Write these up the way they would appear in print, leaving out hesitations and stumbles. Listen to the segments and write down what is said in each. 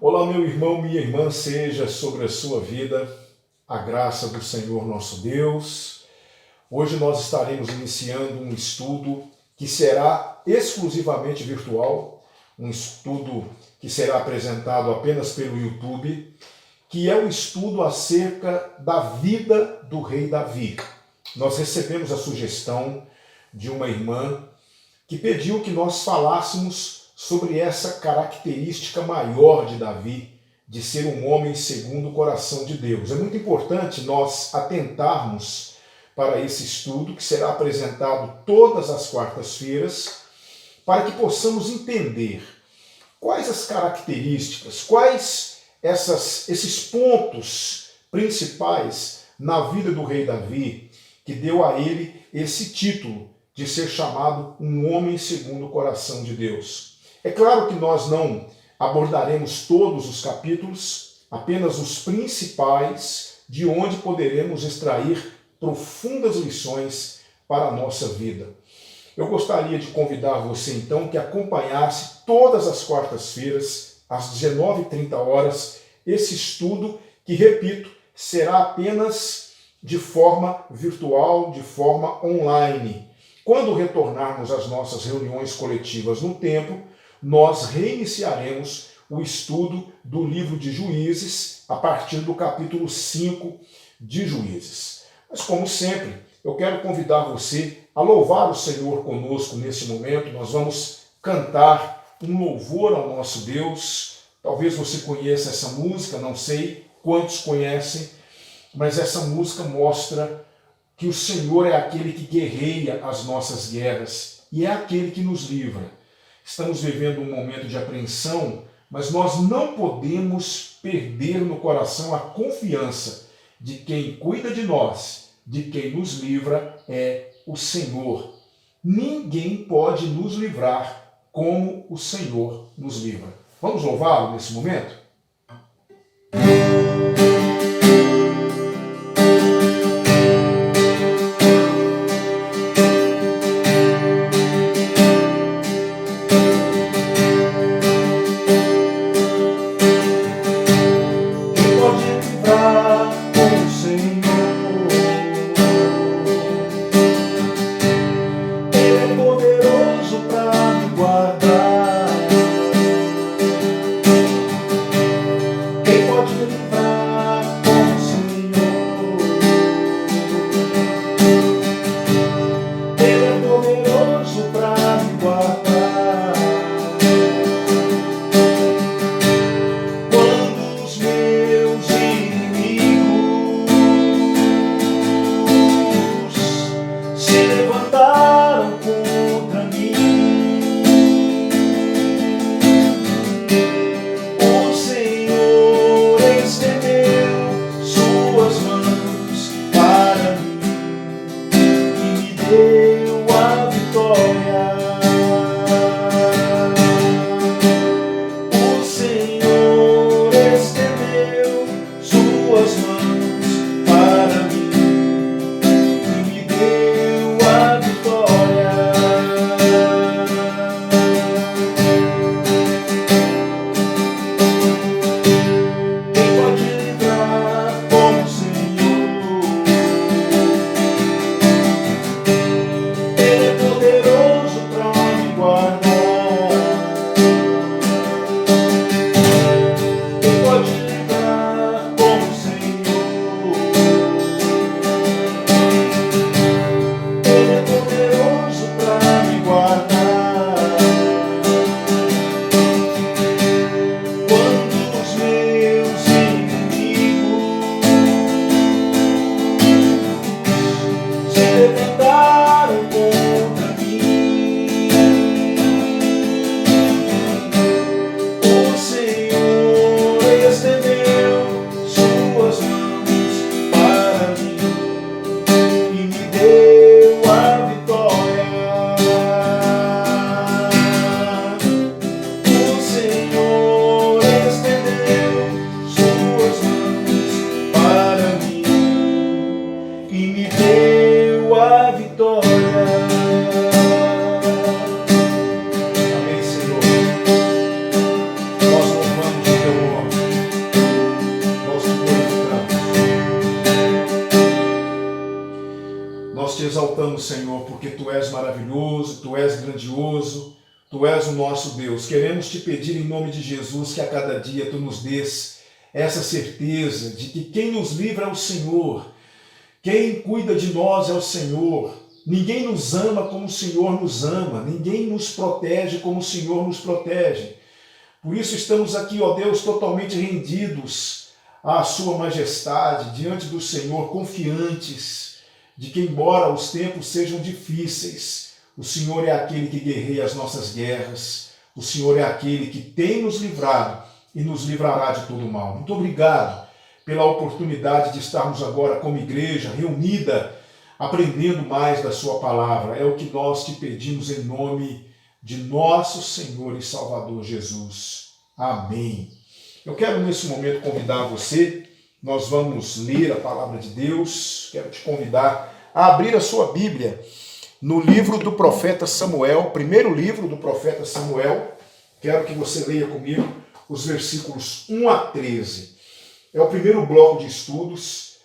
Olá, meu irmão, minha irmã, seja sobre a sua vida a graça do Senhor nosso Deus. Hoje nós estaremos iniciando um estudo que será exclusivamente virtual, um estudo que será apresentado apenas pelo YouTube, que é o estudo acerca da vida do rei Davi. Nós recebemos a sugestão de uma irmã que pediu que nós falássemos sobre essa característica maior de Davi, de ser um homem segundo o coração de Deus. É muito importante nós atentarmos para esse estudo, que será apresentado todas as quartas-feiras, para que possamos entender quais as características, quais esses pontos principais na vida do rei Davi, que deu a ele esse título de ser chamado um homem segundo o coração de Deus. É claro que nós não abordaremos todos os capítulos, apenas os principais, de onde poderemos extrair profundas lições para a nossa vida. Eu gostaria de convidar você, então, que acompanhasse todas as quartas-feiras, às 19h30, esse estudo que, repito, será apenas de forma virtual, de forma online. Quando retornarmos às nossas reuniões coletivas no templo, nós reiniciaremos o estudo do livro de Juízes a partir do capítulo 5 de Juízes. Mas, como sempre, eu quero convidar você a louvar o Senhor conosco nesse momento. Nós vamos cantar um louvor ao nosso Deus. Talvez você conheça essa música, não sei quantos conhecem, mas essa música mostra que o Senhor é aquele que guerreia as nossas guerras e é aquele que nos livra. Estamos vivendo um momento de apreensão, mas nós não podemos perder no coração a confiança de quem cuida de nós, de quem nos livra é o Senhor. Ninguém pode nos livrar como o Senhor nos livra. Vamos louvá-lo nesse momento? maravilhoso, Tu és grandioso, Tu és o nosso Deus. Queremos Te pedir em nome de Jesus que a cada dia Tu nos dês essa certeza de que quem nos livra é o Senhor, quem cuida de nós é o Senhor. Ninguém nos ama como o Senhor nos ama, ninguém nos protege como o Senhor nos protege. Por isso estamos aqui, ó Deus, totalmente rendidos à Sua majestade, diante do Senhor, confiantes de que, embora os tempos sejam difíceis, o Senhor é aquele que guerreia as nossas guerras, o Senhor é aquele que tem nos livrado e nos livrará de todo mal. Muito obrigado pela oportunidade de estarmos agora como igreja reunida, aprendendo mais da Sua palavra. É o que nós Te pedimos em nome de nosso Senhor e Salvador Jesus. Amém. Eu quero nesse momento convidar você, nós vamos ler a palavra de Deus, quero te convidar a abrir a sua Bíblia no livro do profeta Samuel, primeiro livro do profeta Samuel. Quero que você leia comigo os versículos 1 a 13. É o primeiro bloco de estudos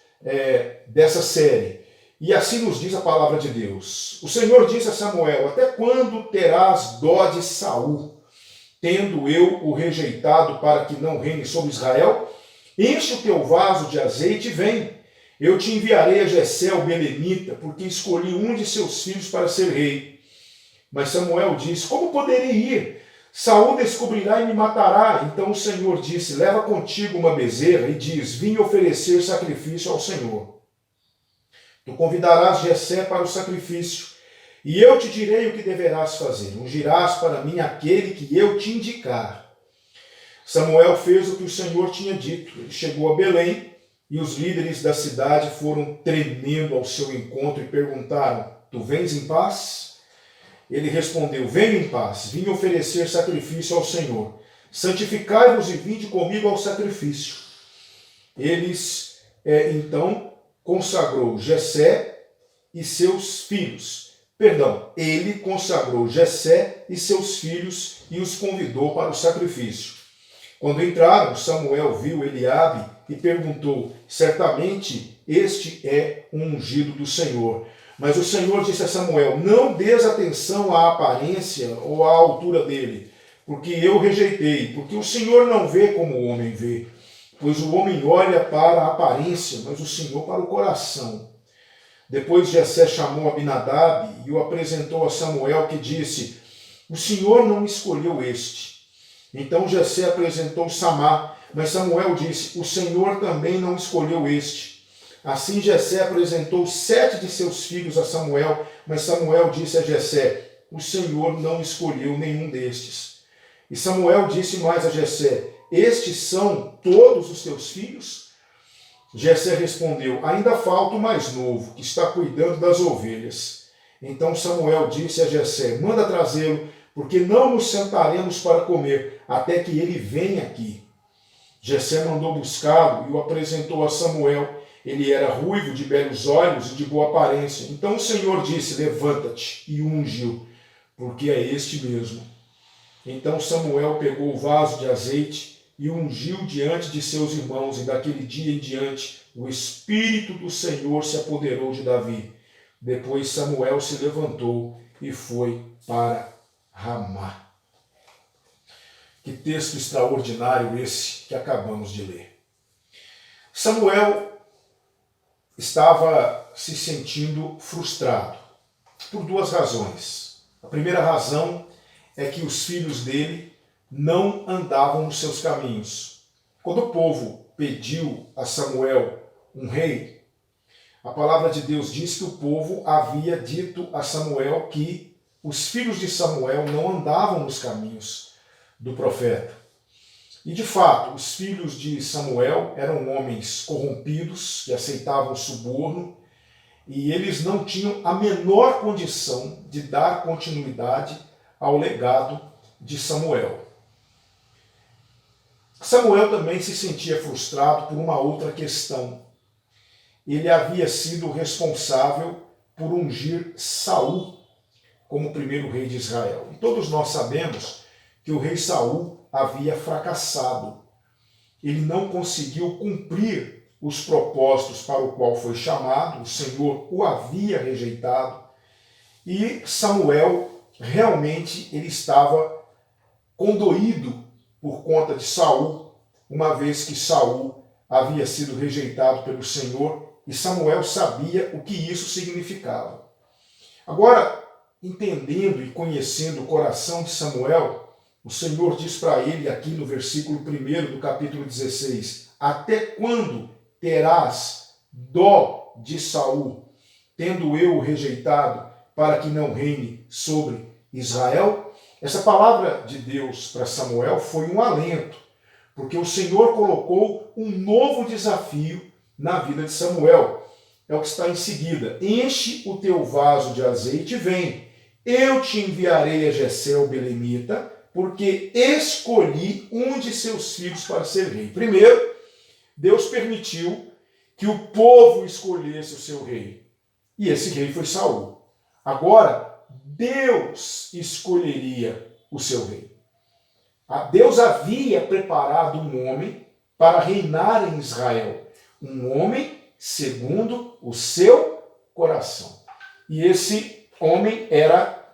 dessa série. E assim nos diz a palavra de Deus. O Senhor disse a Samuel: até quando terás dó de Saul, tendo eu o rejeitado para que não reine sobre Israel? Enche o teu vaso de azeite e vem. Eu te enviarei a Jessé, o belemita, porque escolhi um de seus filhos para ser rei. Mas Samuel disse: como poderei ir? Saul descobrirá e me matará. Então o Senhor disse: leva contigo uma bezerra e diz: vim oferecer sacrifício ao Senhor. Tu convidarás Jessé para o sacrifício, e eu te direi o que deverás fazer. Ungirás para mim aquele que eu te indicar. Samuel fez o que o Senhor tinha dito. Ele chegou a Belém, e os líderes da cidade foram tremendo ao seu encontro e perguntaram: tu vens em paz? Ele respondeu: venho em paz, vim oferecer sacrifício ao Senhor. Santificai-vos e vinde comigo ao sacrifício. Então consagrou Jessé e seus filhos. Ele consagrou Jessé e seus filhos e os convidou para o sacrifício. Quando entraram, Samuel viu Eliabe e perguntou: certamente este é um ungido do Senhor. Mas o Senhor disse a Samuel: não dês atenção à aparência ou à altura dele, porque eu rejeitei, porque o Senhor não vê como o homem vê. Pois o homem olha para a aparência, mas o Senhor para o coração. Depois Jessé chamou Abinadab e o apresentou a Samuel, que disse: o Senhor não escolheu este. Então Jessé apresentou Samá, mas Samuel disse: o Senhor também não escolheu este. Assim Jessé apresentou 7 de seus filhos a Samuel, mas Samuel disse a Jessé: o Senhor não escolheu nenhum destes. E Samuel disse mais a Jessé: estes são todos os teus filhos? Jessé respondeu: ainda falta o mais novo, que está cuidando das ovelhas. Então Samuel disse a Jessé: manda trazê-lo, porque não nos sentaremos para comer, até que ele venha aqui. Jessé mandou buscá-lo e o apresentou a Samuel. Ele era ruivo, de belos olhos e de boa aparência. Então o Senhor disse: levanta-te, e o ungiu, porque é este mesmo. Então Samuel pegou o vaso de azeite e ungiu diante de seus irmãos, e daquele dia em diante o Espírito do Senhor se apoderou de Davi. Depois Samuel se levantou e foi para Ramá. Que texto extraordinário esse que acabamos de ler. Samuel estava se sentindo frustrado por 2 razões. A primeira razão é que os filhos dele não andavam nos seus caminhos. Quando o povo pediu a Samuel um rei, a palavra de Deus diz que o povo havia dito a Samuel que os filhos de Samuel não andavam nos caminhos do profeta. E de fato, os filhos de Samuel eram homens corrompidos, que aceitavam suborno, e eles não tinham a menor condição de dar continuidade ao legado de Samuel. Samuel também se sentia frustrado por uma outra questão. Ele havia sido responsável por ungir Saul como primeiro rei de Israel. E todos nós sabemos que o rei Saul havia fracassado. Ele não conseguiu cumprir os propósitos para o qual foi chamado, o Senhor o havia rejeitado, E Samuel realmente ele estava condoído por conta de Saul, uma vez que Saul havia sido rejeitado pelo Senhor, e Samuel sabia o que isso significava. Agora, entendendo e conhecendo o coração de Samuel, o Senhor diz para ele aqui no versículo 1 do capítulo 16: até quando terás dó de Saul, tendo eu o rejeitado, para que não reine sobre Israel? Essa palavra de Deus para Samuel foi um alento, porque o Senhor colocou um novo desafio na vida de Samuel. É o que está em seguida: enche o teu vaso de azeite e vem. Eu te enviarei a Jessé o belemita, porque escolhi um de seus filhos para ser rei. Primeiro, Deus permitiu que o povo escolhesse o seu rei. E esse rei foi Saul. Agora, Deus escolheria o seu rei. Deus havia preparado um homem para reinar em Israel. Um homem segundo o seu coração. E esse homem era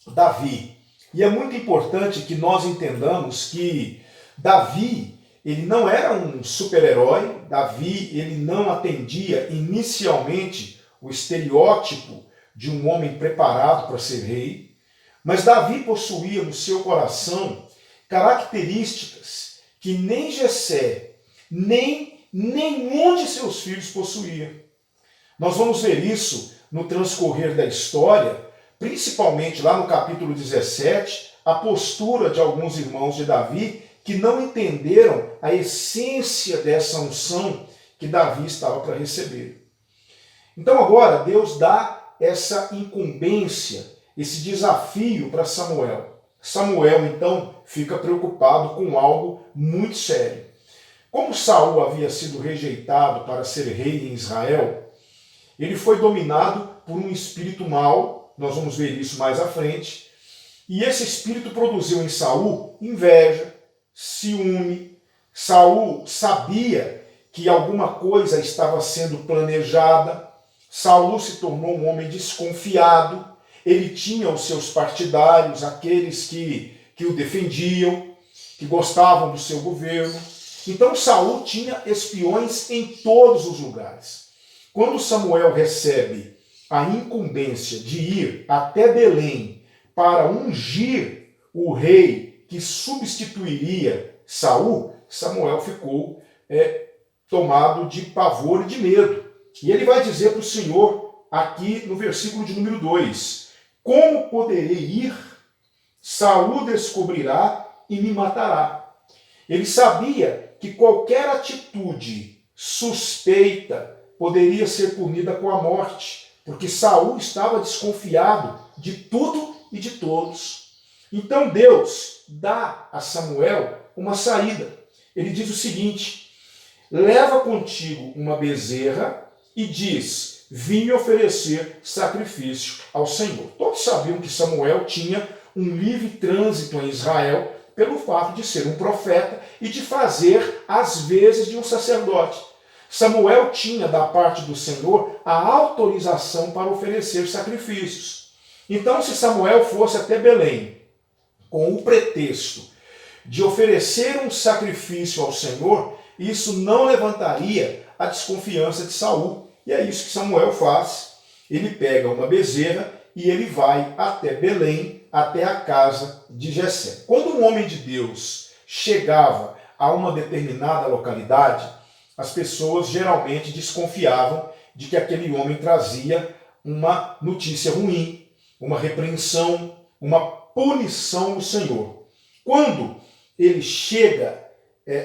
Davi. E é muito importante que nós entendamos que Davi, ele não era um super-herói. Davi, ele não atendia inicialmente o estereótipo de um homem preparado para ser rei, mas Davi possuía no seu coração características que nem Jessé, nem nenhum de seus filhos possuía. Nós vamos ver isso no transcorrer da história, principalmente lá no capítulo 17, a postura de alguns irmãos de Davi que não entenderam a essência dessa unção que Davi estava para receber. Então agora Deus dá essa incumbência, esse desafio para Samuel. Samuel então fica preocupado com algo muito sério. Como Saul havia sido rejeitado para ser rei em Israel, ele foi dominado por um espírito mau, nós vamos ver isso mais à frente, e esse espírito produziu em Saul inveja, ciúme. Saul sabia que alguma coisa estava sendo planejada. Saul se tornou um homem desconfiado. Ele tinha os seus partidários, aqueles que o defendiam, que gostavam do seu governo. Então Saul tinha espiões em todos os lugares. Quando Samuel recebe a incumbência de ir até Belém para ungir o rei que substituiria Saul, Samuel ficou tomado de pavor e de medo. E ele vai dizer para o Senhor, aqui no versículo de número 2, como poderei ir? Saul descobrirá e me matará. Ele sabia que qualquer atitude suspeita poderia ser punida com a morte, porque Saul estava desconfiado de tudo e de todos. Então Deus dá a Samuel uma saída. Ele diz o seguinte: leva contigo uma bezerra e diz: vim oferecer sacrifício ao Senhor. Todos sabiam que Samuel tinha um livre trânsito em Israel pelo fato de ser um profeta e de fazer as vezes de um sacerdote. Samuel tinha da parte do Senhor a autorização para oferecer sacrifícios. Então, se Samuel fosse até Belém com o pretexto de oferecer um sacrifício ao Senhor, isso não levantaria a desconfiança de Saul. E é isso que Samuel faz. Ele pega uma bezerra e ele vai até Belém, até a casa de Jessé. Quando um homem de Deus chegava a uma determinada localidade, as pessoas geralmente desconfiavam de que aquele homem trazia uma notícia ruim, uma repreensão, uma punição do Senhor. Quando ele chega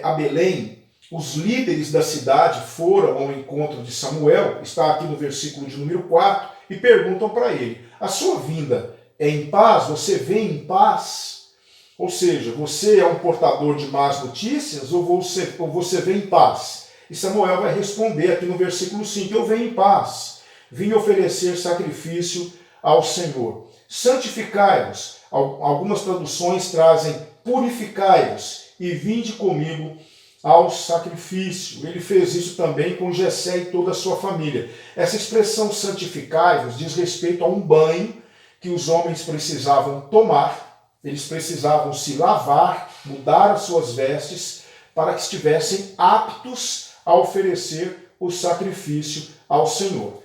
a Belém, os líderes da cidade foram ao encontro de Samuel, está aqui no versículo de número 4, e perguntam para ele: a sua vinda é em paz? Você vem em paz? Ou seja, você é um portador de más notícias ou você vem em paz? E Samuel vai responder aqui no versículo 5, eu venho em paz, vim oferecer sacrifício ao Senhor. Santificai-vos, algumas traduções trazem purificai-vos e vinde comigo ao sacrifício. Ele fez isso também com Jessé e toda a sua família. Essa expressão santificai-vos diz respeito a um banho que os homens precisavam tomar, eles precisavam se lavar, mudar as suas vestes, para que estivessem aptos a oferecer o sacrifício ao Senhor.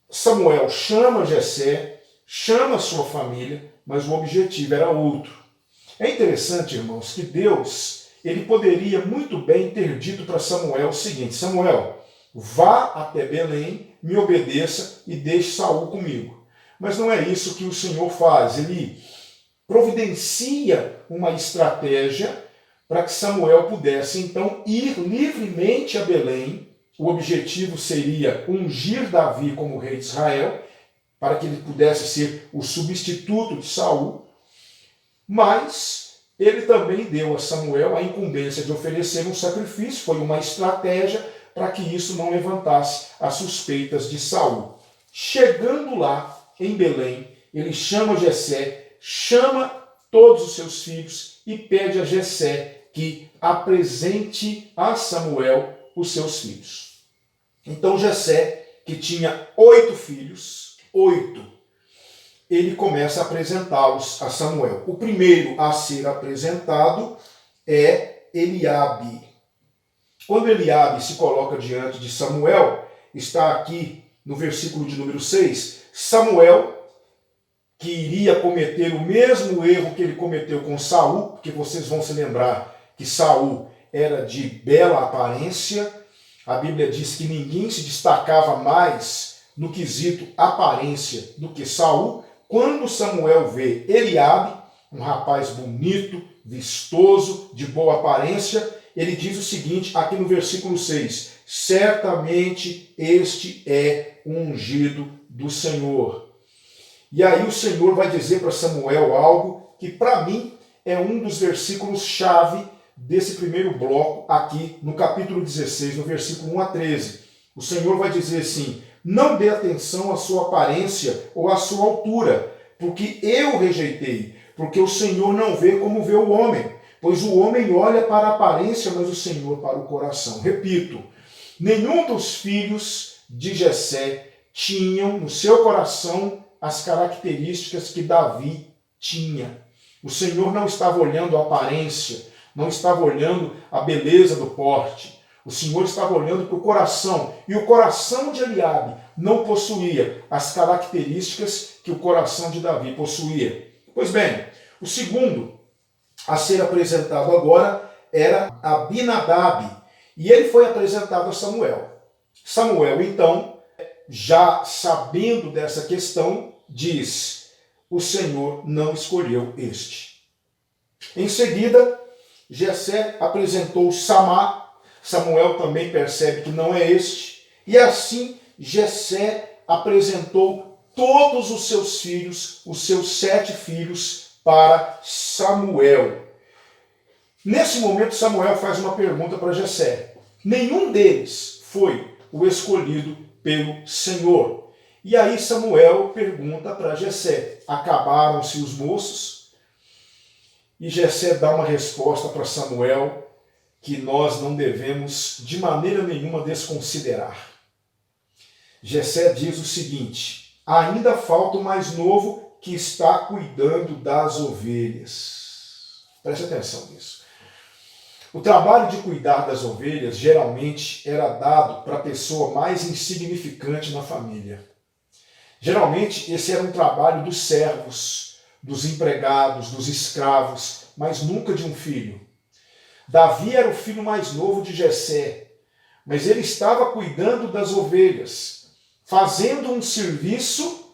Samuel chama Jessé, chama a sua família, mas o objetivo era outro. É interessante, irmãos, que Deus, ele poderia muito bem ter dito para Samuel o seguinte: Samuel, vá até Belém, me obedeça e deixe Saul comigo. Mas não é isso que o Senhor faz. Ele providencia uma estratégia para que Samuel pudesse então ir livremente a Belém. O objetivo seria ungir Davi como rei de Israel, para que ele pudesse ser o substituto de Saul. Mas ele também deu a Samuel a incumbência de oferecer um sacrifício. Foi uma estratégia para que isso não levantasse as suspeitas de Saul. Chegando lá em Belém, ele chama Jessé, chama todos os seus filhos e pede a Jessé que apresente a Samuel os seus filhos. Então Jessé, que tinha 8 filhos, ele começa a apresentá-los a Samuel. O primeiro a ser apresentado é Eliabe. Quando Eliabe se coloca diante de Samuel, está aqui no versículo de número 6, Samuel, que iria cometer o mesmo erro que ele cometeu com Saul, porque vocês vão se lembrar que Saul era de bela aparência. A Bíblia diz que ninguém se destacava mais no quesito aparência do que Saul. Quando Samuel vê Eliabe, um rapaz bonito, vistoso, de boa aparência, ele diz o seguinte, aqui no versículo 6, certamente este é o ungido do Senhor. E aí o Senhor vai dizer para Samuel algo que para mim é um dos versículos-chave desse primeiro bloco aqui no capítulo 16, no versículo 1 a 13. O Senhor vai dizer assim: não dê atenção à sua aparência ou à sua altura, porque eu rejeitei, porque o Senhor não vê como vê o homem, pois o homem olha para a aparência, mas o Senhor para o coração. Repito, nenhum dos filhos de Jessé tinham no seu coração as características que Davi tinha. O Senhor não estava olhando a aparência, não estava olhando a beleza do porte. O Senhor estava olhando para o coração. E o coração de Eliabe não possuía as características que o coração de Davi possuía. Pois bem, o segundo a ser apresentado agora era Abinadab. E ele foi apresentado a Samuel. Samuel, então, já sabendo dessa questão, diz: o Senhor não escolheu este. Em seguida, Jessé apresentou Samá. Samuel também percebe que não é este. E assim, Jessé apresentou todos os seus filhos, os seus 7 filhos, para Samuel. Nesse momento, Samuel faz uma pergunta para Jessé. Nenhum deles foi o escolhido pelo Senhor. E aí Samuel pergunta para Jessé: acabaram-se os moços? E Jessé dá uma resposta para Samuel que nós não devemos de maneira nenhuma desconsiderar. Jessé diz o seguinte: ainda falta o mais novo que está cuidando das ovelhas. Preste atenção nisso. O trabalho de cuidar das ovelhas geralmente era dado para a pessoa mais insignificante na família. Geralmente esse era um trabalho dos servos, dos empregados, dos escravos, mas nunca de um filho. Davi era o filho mais novo de Jessé, mas ele estava cuidando das ovelhas, fazendo um serviço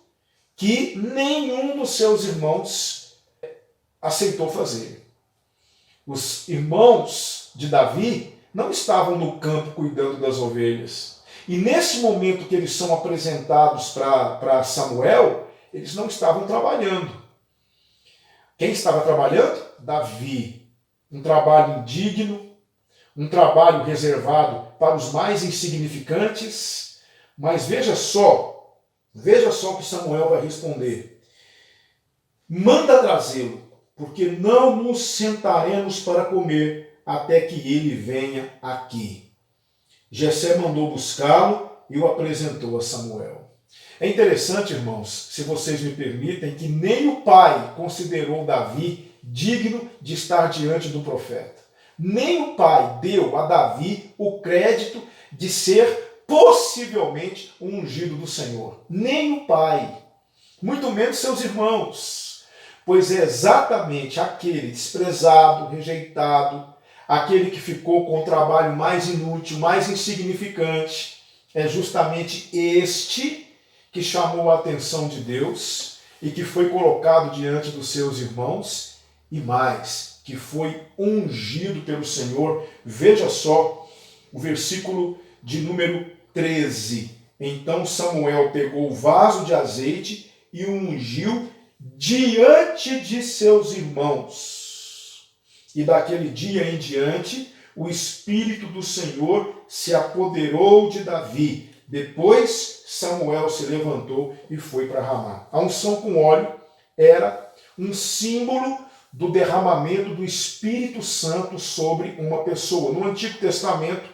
que nenhum dos seus irmãos aceitou fazer. Os irmãos de Davi não estavam no campo cuidando das ovelhas. E nesse momento que eles são apresentados para Samuel, eles não estavam trabalhando. Quem estava trabalhando? Davi. Um trabalho indigno, um trabalho reservado para os mais insignificantes. Mas veja só o que Samuel vai responder. Manda trazê-lo, porque não nos sentaremos para comer até que ele venha aqui. Jessé mandou buscá-lo e o apresentou a Samuel. É interessante, irmãos, se vocês me permitem, que nem o pai considerou Davi digno de estar diante do profeta. Nem o pai deu a Davi o crédito de ser possivelmente o ungido do Senhor. Nem o pai, muito menos seus irmãos, pois é exatamente aquele desprezado, rejeitado, aquele que ficou com o trabalho mais inútil, mais insignificante, é justamente este que chamou a atenção de Deus e que foi colocado diante dos seus irmãos e mais, que foi ungido pelo Senhor. Veja só o versículo de número 13. Então Samuel pegou o vaso de azeite e o ungiu diante de seus irmãos. E daquele dia em diante, o Espírito do Senhor se apoderou de Davi. Depois Samuel se levantou e foi para Ramá. A unção com óleo era um símbolo do derramamento do Espírito Santo sobre uma pessoa. No Antigo Testamento,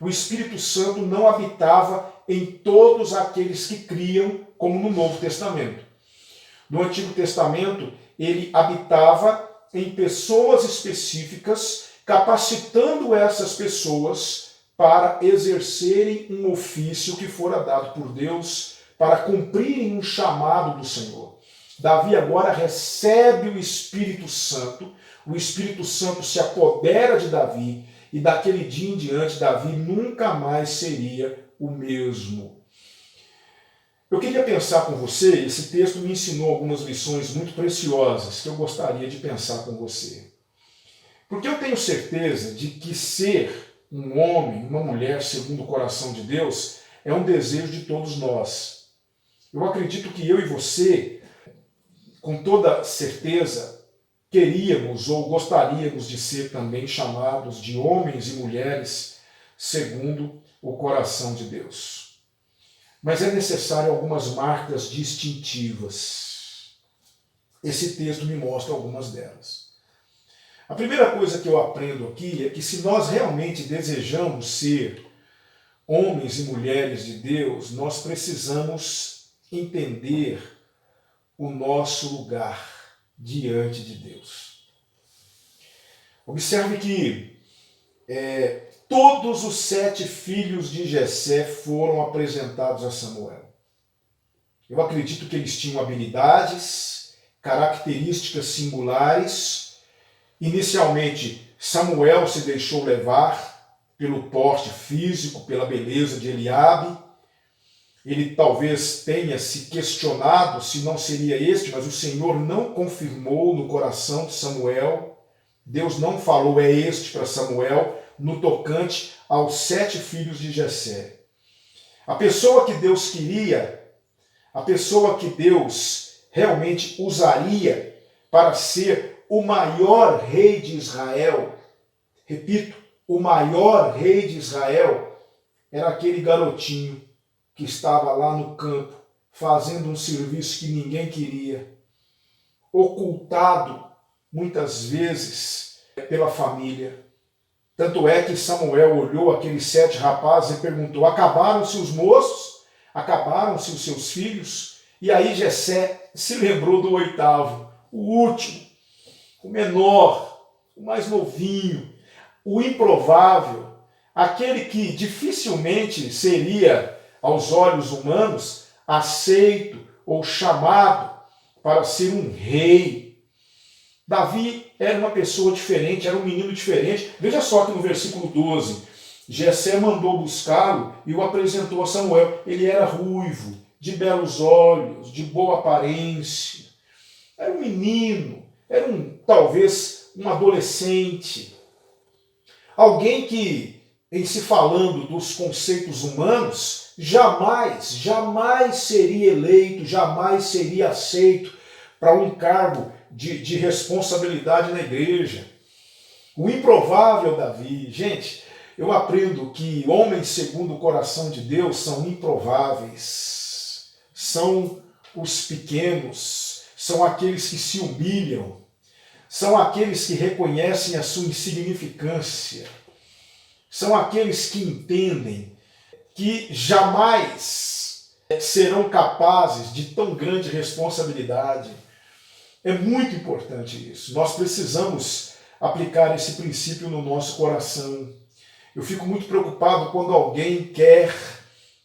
o Espírito Santo não habitava em todos aqueles que criam, como no Novo Testamento. No Antigo Testamento, ele habitava em pessoas específicas, capacitando essas pessoas para exercerem um ofício que fora dado por Deus, para cumprirem um chamado do Senhor. Davi agora recebe o Espírito Santo se apodera de Davi, e daquele dia em diante, Davi nunca mais seria o mesmo. Eu queria pensar com você, esse texto me ensinou algumas lições muito preciosas que eu gostaria de pensar com você. Porque eu tenho certeza de que ser um homem, uma mulher segundo o coração de Deus é um desejo de todos nós. Eu acredito que eu e você, com toda certeza, queríamos ou gostaríamos de ser também chamados de homens e mulheres segundo o coração de Deus. Mas é necessário algumas marcas distintivas. Esse texto me mostra algumas delas. A primeira coisa que eu aprendo aqui é que se nós realmente desejamos ser homens e mulheres de Deus, nós precisamos entender o nosso lugar diante de Deus. Observe que todos os 7 filhos de Jessé foram apresentados a Samuel. Eu acredito que eles tinham habilidades, características singulares. Inicialmente, Samuel se deixou levar pelo porte físico, pela beleza de Eliabe. Ele talvez tenha se questionado se não seria este, mas o Senhor não confirmou no coração de Samuel. Deus não falou é este para Samuel no tocante aos 7 filhos de Jessé. A pessoa que Deus queria, a pessoa que Deus realmente usaria para ser o maior rei de Israel, repito, o maior rei de Israel, era aquele garotinho que estava lá no campo, fazendo um serviço que ninguém queria, ocultado, muitas vezes, pela família. Tanto é que Samuel olhou aqueles 7 rapazes e perguntou: acabaram-se os moços? Acabaram-se os seus filhos? E aí Jessé se lembrou do 8º, o último, o menor, o mais novinho, o improvável, aquele que dificilmente seria, aos olhos humanos, aceito ou chamado para ser um rei. Davi era uma pessoa diferente, era um menino diferente. Veja só que no versículo 12, Jessé mandou buscá-lo e o apresentou a Samuel. Ele era ruivo, de belos olhos, de boa aparência. Era um menino, era talvez um adolescente. Alguém que, em se falando dos conceitos humanos, jamais seria eleito, jamais seria aceito para um cargo de responsabilidade na igreja. O improvável Davi. Gente, eu aprendo que homens segundo o coração de Deus são improváveis. São os pequenos, são aqueles que se humilham, são aqueles que reconhecem a sua insignificância, são aqueles que entendem que jamais serão capazes de tão grande responsabilidade. É muito importante isso. Nós precisamos aplicar esse princípio no nosso coração. Eu fico muito preocupado quando alguém quer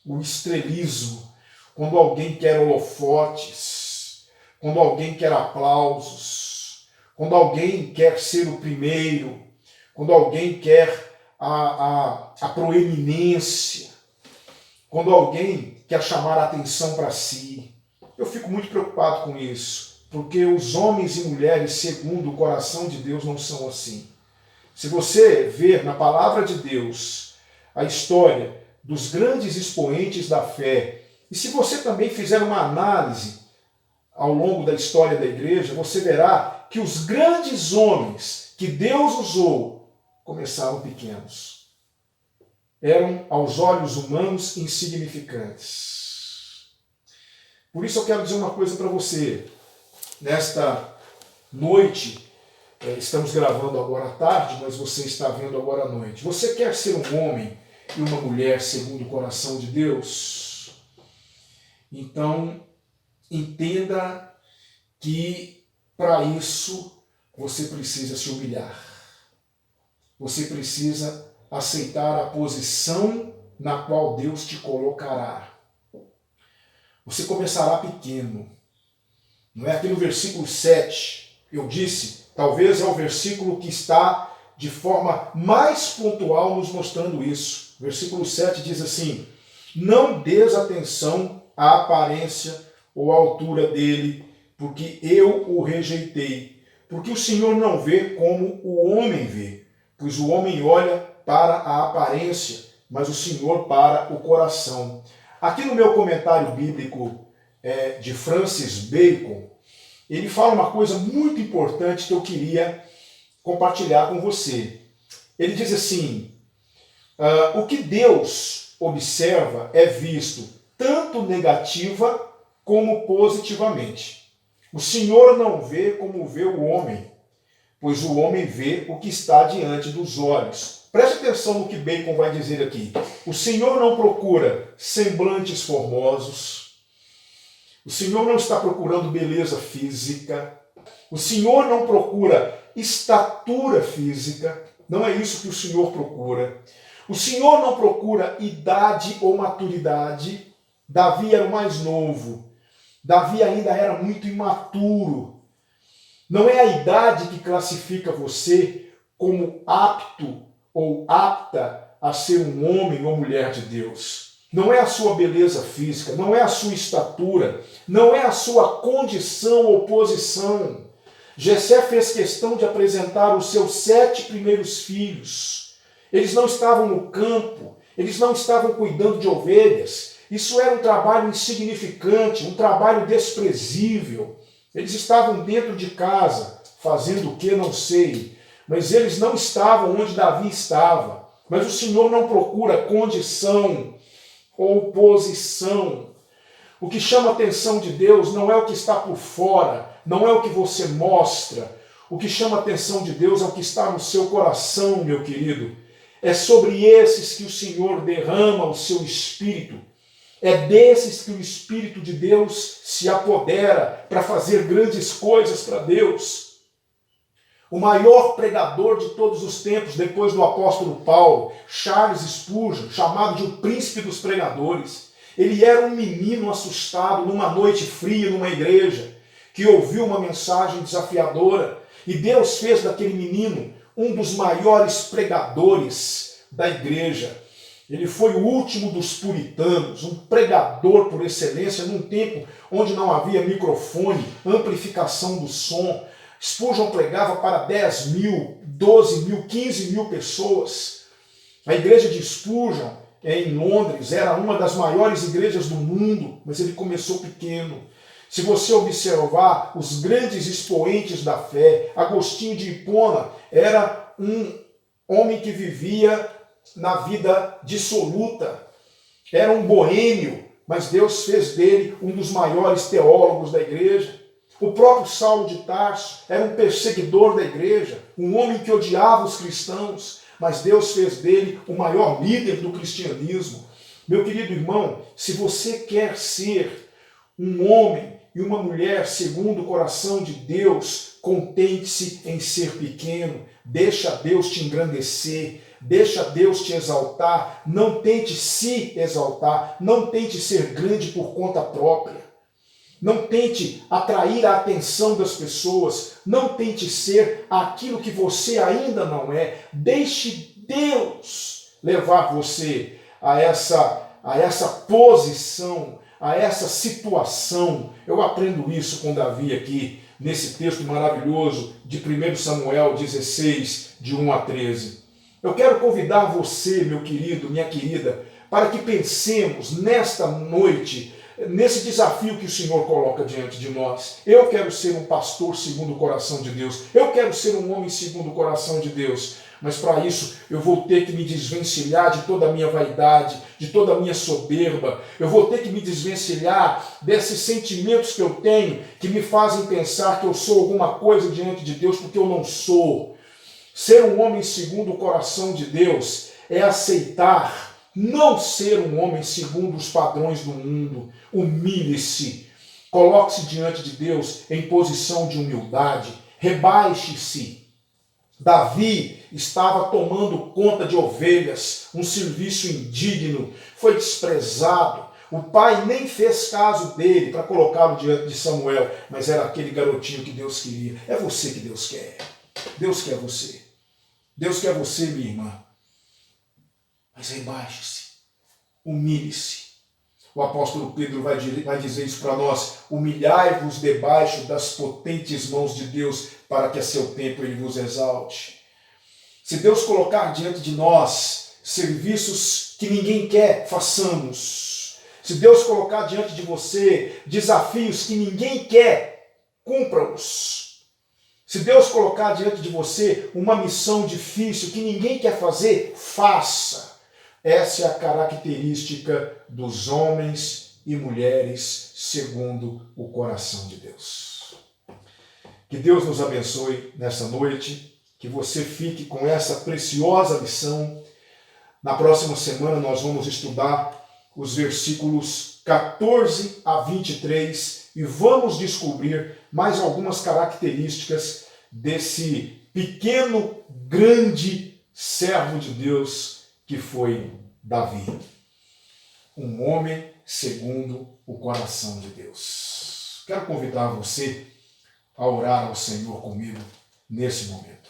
o estrelismo, quando alguém quer holofotes, quando alguém quer aplausos, quando alguém quer ser o primeiro, quando alguém quer a proeminência, quando alguém quer chamar a atenção para si. Eu fico muito preocupado com isso, porque os homens e mulheres segundo o coração de Deus não são assim. Se você ver na palavra de Deus a história dos grandes expoentes da fé, e se você também fizer uma análise ao longo da história da igreja, você verá que os grandes homens que Deus usou começaram pequenos. Eram, aos olhos humanos, insignificantes. Por isso eu quero dizer uma coisa para você. Nesta noite, estamos gravando agora à tarde, mas você está vendo agora à noite. Você quer ser um homem e uma mulher segundo o coração de Deus? Então, entenda que para isso você precisa se humilhar. Você precisa aceitar a posição na qual Deus te colocará. Você começará pequeno. Não é? Aqui no versículo 7, eu disse, talvez é o versículo que está de forma mais pontual nos mostrando isso. Versículo 7 diz assim: não des atenção à aparência ou à altura dele, porque eu o rejeitei. Porque o Senhor não vê como o homem vê, pois o homem olha para a aparência, mas o Senhor para o coração. Aqui no meu comentário bíblico de Francis Bacon, ele fala uma coisa muito importante que eu queria compartilhar com você. Ele diz assim: o que Deus observa é visto tanto negativa como positivamente. O Senhor não vê como vê o homem, pois o homem vê o que está diante dos olhos. Preste atenção no que Bacon vai dizer aqui. O Senhor não procura semblantes formosos. O Senhor não está procurando beleza física. O Senhor não procura estatura física. Não é isso que o Senhor procura. O Senhor não procura idade ou maturidade. Davi era o mais novo. Davi ainda era muito imaturo. Não é a idade que classifica você como apto ou apta a ser um homem ou mulher de Deus. Não é a sua beleza física, não é a sua estatura, não é a sua condição ou posição. Jessé fez questão de apresentar os seus 7 primeiros filhos. Eles não estavam no campo, eles não estavam cuidando de ovelhas. Isso era um trabalho insignificante, um trabalho desprezível. Eles estavam dentro de casa, fazendo o que não sei, mas eles não estavam onde Davi estava. Mas o Senhor não procura condição ou posição. O que chama a atenção de Deus não é o que está por fora, não é o que você mostra. O que chama a atenção de Deus é o que está no seu coração, meu querido. É sobre esses que o Senhor derrama o seu Espírito. É desses que o Espírito de Deus se apodera para fazer grandes coisas para Deus. O maior pregador de todos os tempos, depois do apóstolo Paulo, Charles Spurgeon, chamado de o príncipe dos pregadores, ele era um menino assustado numa noite fria numa igreja, que ouviu uma mensagem desafiadora, e Deus fez daquele menino um dos maiores pregadores da igreja. Ele foi o último dos puritanos, um pregador por excelência, num tempo onde não havia microfone, amplificação do som. Spurgeon pregava para 10 mil, 12 mil, 15 mil pessoas. A igreja de Spurgeon, em Londres, era uma das maiores igrejas do mundo, mas ele começou pequeno. Se você observar os grandes expoentes da fé, Agostinho de Hipona era um homem que vivia na vida dissoluta, era um boêmio, mas Deus fez dele um dos maiores teólogos da igreja. O próprio Saulo de Tarso era um perseguidor da igreja, um homem que odiava os cristãos, mas Deus fez dele o maior líder do cristianismo. Meu querido irmão, se você quer ser um homem e uma mulher segundo o coração de Deus, contente-se em ser pequeno, deixa Deus te engrandecer, deixa Deus te exaltar, não tente se exaltar, não tente ser grande por conta própria, não tente atrair a atenção das pessoas, não tente ser aquilo que você ainda não é, deixe Deus levar você a essa posição, a essa situação. Eu aprendo isso com Davi aqui, nesse texto maravilhoso de 1 Samuel 16, de 1 a 13. Eu quero convidar você, meu querido, minha querida, para que pensemos nesta noite, nesse desafio que o Senhor coloca diante de nós. Eu quero ser um pastor segundo o coração de Deus. Eu quero ser um homem segundo o coração de Deus. Mas para isso eu vou ter que me desvencilhar de toda a minha vaidade, de toda a minha soberba. Eu vou ter que me desvencilhar desses sentimentos que eu tenho que me fazem pensar que eu sou alguma coisa diante de Deus, porque eu não sou. Ser um homem segundo o coração de Deus é aceitar não ser um homem segundo os padrões do mundo. Humilhe-se, coloque-se diante de Deus em posição de humildade, rebaixe-se. Davi estava tomando conta de ovelhas, um serviço indigno, foi desprezado. O pai nem fez caso dele para colocá-lo diante de Samuel, mas era aquele garotinho que Deus queria. É você que Deus quer. Deus quer você. Deus quer você, minha irmã. Mas rebaixe-se, humilhe-se. O apóstolo Pedro vai dizer isso para nós: humilhai-vos debaixo das potentes mãos de Deus, para que a seu tempo ele vos exalte. Se Deus colocar diante de nós serviços que ninguém quer, façamos. Se Deus colocar diante de você desafios que ninguém quer, cumpra-os. Se Deus colocar diante de você uma missão difícil que ninguém quer fazer, faça. Essa é a característica dos homens e mulheres segundo o coração de Deus. Que Deus nos abençoe nessa noite, que você fique com essa preciosa lição. Na próxima semana nós vamos estudar os versículos 14 a 23 e vamos descobrir mais algumas características desse pequeno, grande servo de Deus que foi Davi. Um homem segundo o coração de Deus. Quero convidar você a orar ao Senhor comigo nesse momento.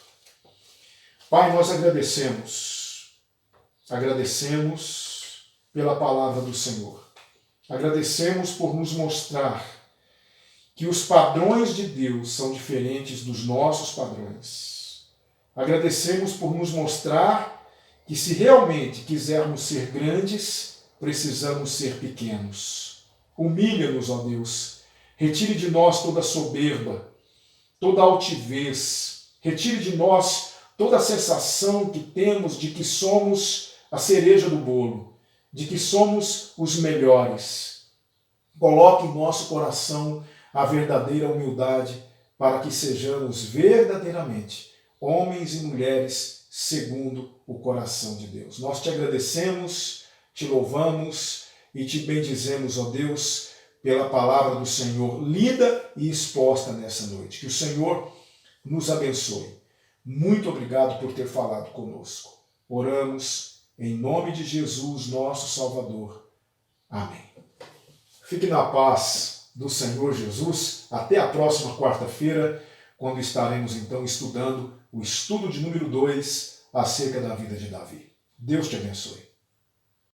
Pai, nós agradecemos pela palavra do Senhor. Agradecemos por nos mostrar que os padrões de Deus são diferentes dos nossos padrões. Agradecemos por nos mostrar que se realmente quisermos ser grandes, precisamos ser pequenos. Humilha-nos, ó Deus. Retire de nós toda soberba, toda altivez. Retire de nós toda a sensação que temos de que somos a cereja do bolo, de que somos os melhores. Coloque em nosso coração a verdadeira humildade para que sejamos verdadeiramente homens e mulheres segundo o coração de Deus. Nós te agradecemos, te louvamos e te bendizemos, ó Deus, pela palavra do Senhor lida e exposta nessa noite. Que o Senhor nos abençoe. Muito obrigado por ter falado conosco. Oramos em nome de Jesus, nosso Salvador. Amém. Fique na paz do Senhor Jesus. Até a próxima quarta-feira, quando estaremos então estudando o estudo de número 2 acerca da vida de Davi. Deus te abençoe.